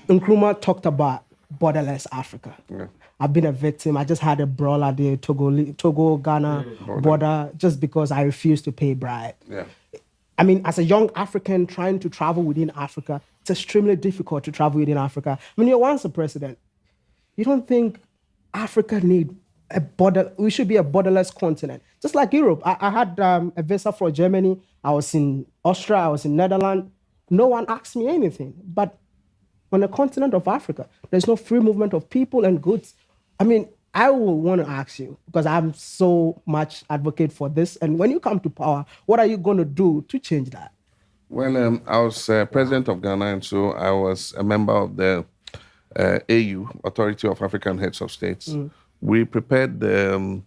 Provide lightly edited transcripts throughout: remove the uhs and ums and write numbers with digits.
Nkrumah talked about borderless Africa. Yeah. I've been a victim. I just had a brawl at the Togo-Ghana border just because I refused to pay bribe. Yeah. I mean, as a young African trying to travel within Africa, it's extremely difficult to travel within Africa. I mean, you're once a president. You don't think Africa need a border? We should be a borderless continent, just like Europe. I had a visa for Germany. I was in Austria. I was in Netherlands. No one asked me anything. But on the continent of Africa, there's no free movement of people and goods. I mean, I will want to ask you, because I'm so much advocate for this. And when you come to power, what are you going to do to change that? Well, I was president of Ghana, and so I was a member of the AU, Authority of African Heads of States. We prepared the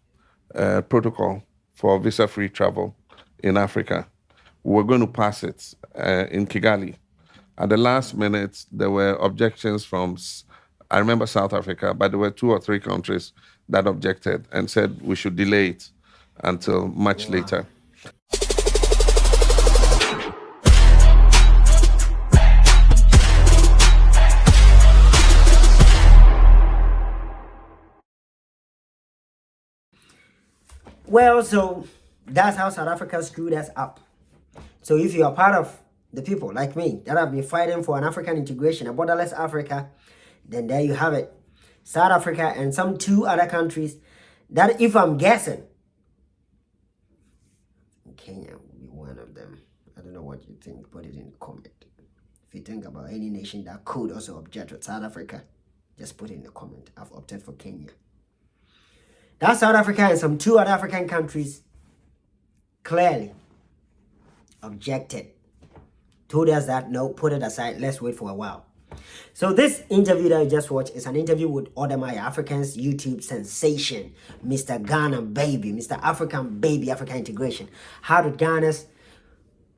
protocol for visa-free travel in Africa. We were going to pass it in Kigali. At the last minute, there were objections from, I remember South Africa, but there were 2 or 3 countries that objected and said we should delay it until much later. Well, so that's how South Africa screwed us up. So if you are part of the people like me that have been fighting for an African integration, a borderless Africa, then there you have it. South Africa and some 2 other countries that, if I'm guessing, Kenya will be one of them. I don't know what you think. Put it in the comment. If you think about any nation that could also object with South Africa, just put it in the comment. I've opted for Kenya. That's South Africa and some 2 other African countries clearly objected. Told us that, no, put it aside, let's wait for a while. So this interview that you just watched is an interview with Wode Maya, African's YouTube sensation, Mr. Ghana Baby, Mr. African Baby, African Integration. How did Ghana's...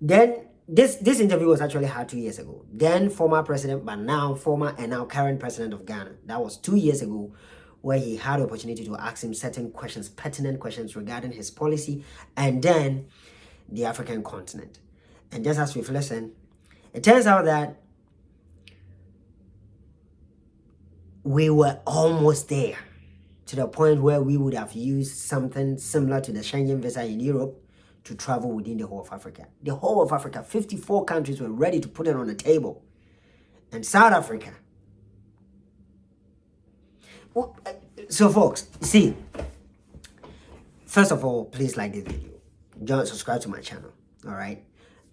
Then this interview was actually had 2 years ago. Then former president, but now former and now current president of Ghana. That was 2 years ago, where he had the opportunity to ask him certain questions, pertinent questions regarding his policy and then the African continent. And just as we've listened, it turns out that we were almost there, to the point where we would have used something similar to the Schengen visa in Europe to travel within the whole of Africa. The whole of Africa, 54 countries were ready to put it on the table. And South Africa. So folks, see, first of all, please like this video. Join, subscribe to my channel, all right?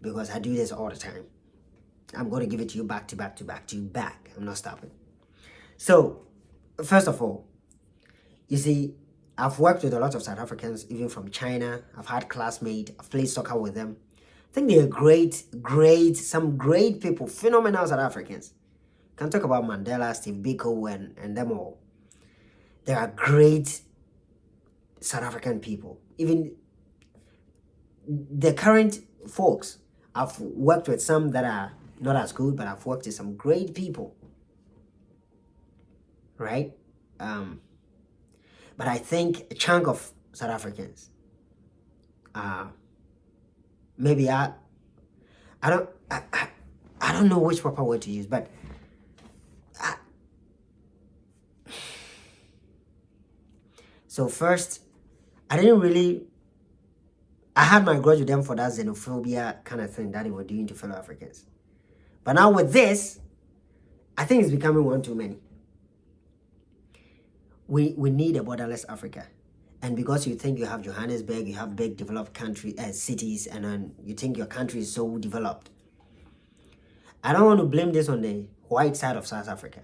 Because I do this all the time. I'm going to give it to you back to back to back to back. I'm not stopping. So, first of all, you see, I've worked with a lot of South Africans, even from China. I've had classmates. I've played soccer with them. I think they're some great people, phenomenal South Africans. Can talk about Mandela, Steve Biko, and them all. They are great South African people. Even the current folks, I've worked with some that are not as good, but I've worked with some great people. Right? But I think a chunk of South Africans, maybe I don't know which proper word to use, but so first, I had my grudge with them for that xenophobia kind of thing that they were doing to fellow Africans. But now with this, I think it's becoming one too many. We need a borderless Africa. And because you think you have Johannesburg, you have big developed cities, and then you think your country is so developed. I don't want to blame this on the white side of South Africa,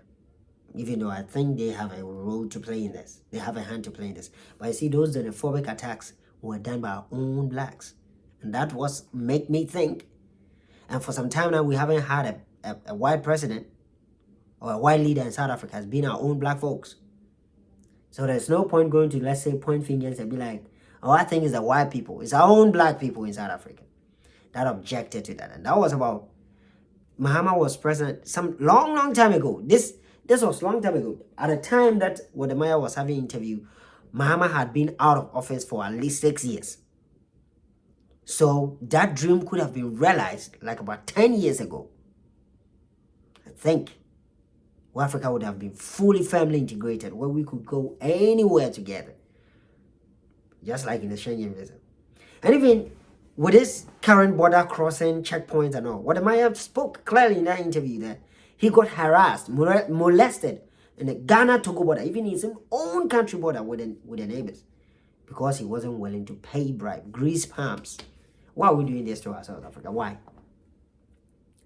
even though I think they have a role to play in this. They have a hand to play in this. But you see, those xenophobic attacks were done by our own blacks. And that was make me think. And for some time now, we haven't had a white president or a white leader in South Africa. It's been our own black folks. So there's no point going to, let's say, point fingers and be like, oh, I think it's the white people. It's our own black people in South Africa that objected to that. And that was about, Mahama was president some long time ago. This was long time ago. At the time that Wodemaya was having interview, Mahama had been out of office for at least 6 years. So that dream could have been realized like about 10 years ago. I think. where Africa would have been fully, firmly integrated, where we could go anywhere together, just like in the Schengen visa. And even with this current border crossing checkpoints and all, Wodemaya spoke clearly in that interview that he got harassed, molested in the Ghana-Togo border, even his own country border with the neighbors, because he wasn't willing to pay bribe, grease palms. Why are we doing this to ourselves, Africa? Why?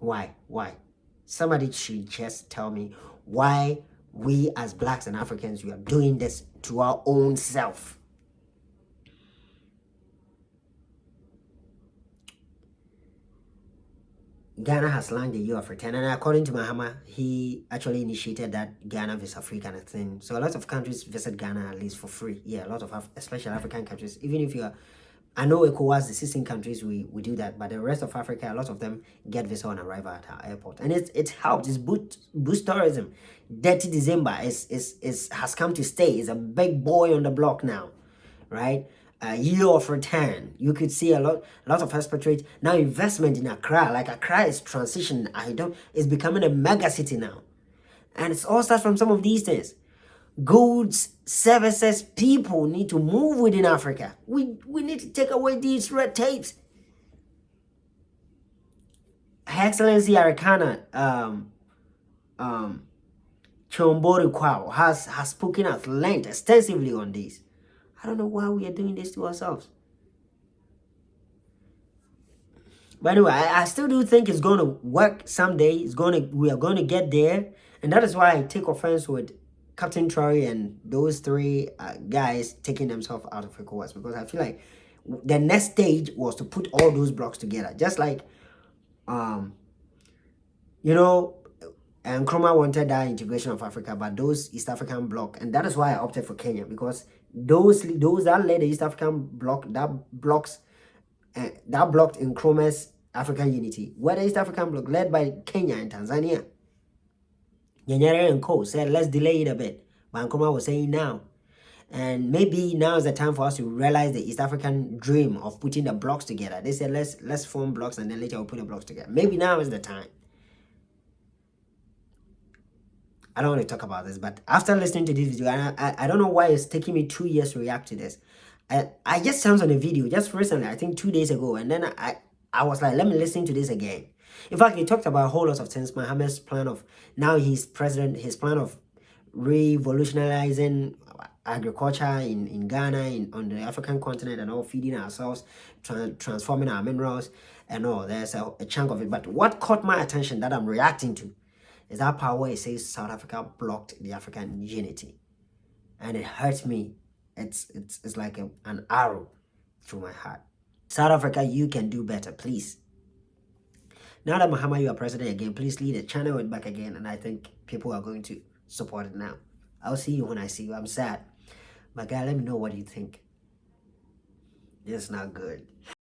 Why? Somebody should just tell me why we as blacks and Africans, we are doing this to our own self. Ghana has launched the year of return, and according to Mahama, he actually initiated that Ghana visa African thing. So a lot of countries visit Ghana at least for free. Yeah, a lot of especially African countries. Even if you are, I know ECOWAS, the 16 countries, we do that, but the rest of Africa, a lot of them get visa on arrival at our airport, and it helps. It's boost tourism. Dirty December has come to stay. It's a big boy on the block now, right? Year of return. You could see a lot of expatriates now. Investment in Accra, like Accra is transitioning. It's becoming a mega city now, and it's all starts from some of these things. Goods, services, people need to move within Africa. We need to take away these red tapes. Her Excellency Arikana Chombori Kwao has spoken at length extensively on this. I don't know why we are doing this to ourselves. But anyway, I still do think it's going to work someday. We are going to get there, and that is why I take offense with Captain Troy and those three guys taking themselves out of ECOWAS, because I feel like the next stage was to put all those blocks together, just like and Nkrumah wanted that integration of Africa, but those East African bloc, and that is why I opted for Kenya, because those that led the East African bloc that blocked Nkrumah's African unity were the East African bloc led by Kenya and Tanzania. Nyanyere and Co said, let's delay it a bit. But Nkrumah was saying now. And maybe now is the time for us to realize the East African dream of putting the blocks together. They said, let's form blocks and then later we'll put the blocks together. Maybe now is the time. I don't want to talk about this, but after listening to this video, I don't know why it's taking me 2 years to react to this. I just sounds on a video just recently, I think 2 days ago, and then I was like, let me listen to this again. In fact, he talked about a whole lot of things. Mohammed's plan of, now he's president, his plan of revolutionizing agriculture in Ghana, on the African continent, and all, feeding ourselves, transforming our minerals and all. There's a chunk of it. But what caught my attention that I'm reacting to is that part where it says South Africa blocked the African unity. And it hurts me. It's like an arrow through my heart. South Africa, you can do better, please. Now that Mahama, you are president again, please lead the channel back again, and I think people are going to support it now. I'll see you when I see you. I'm sad. But guy, let me know what you think. This is not good.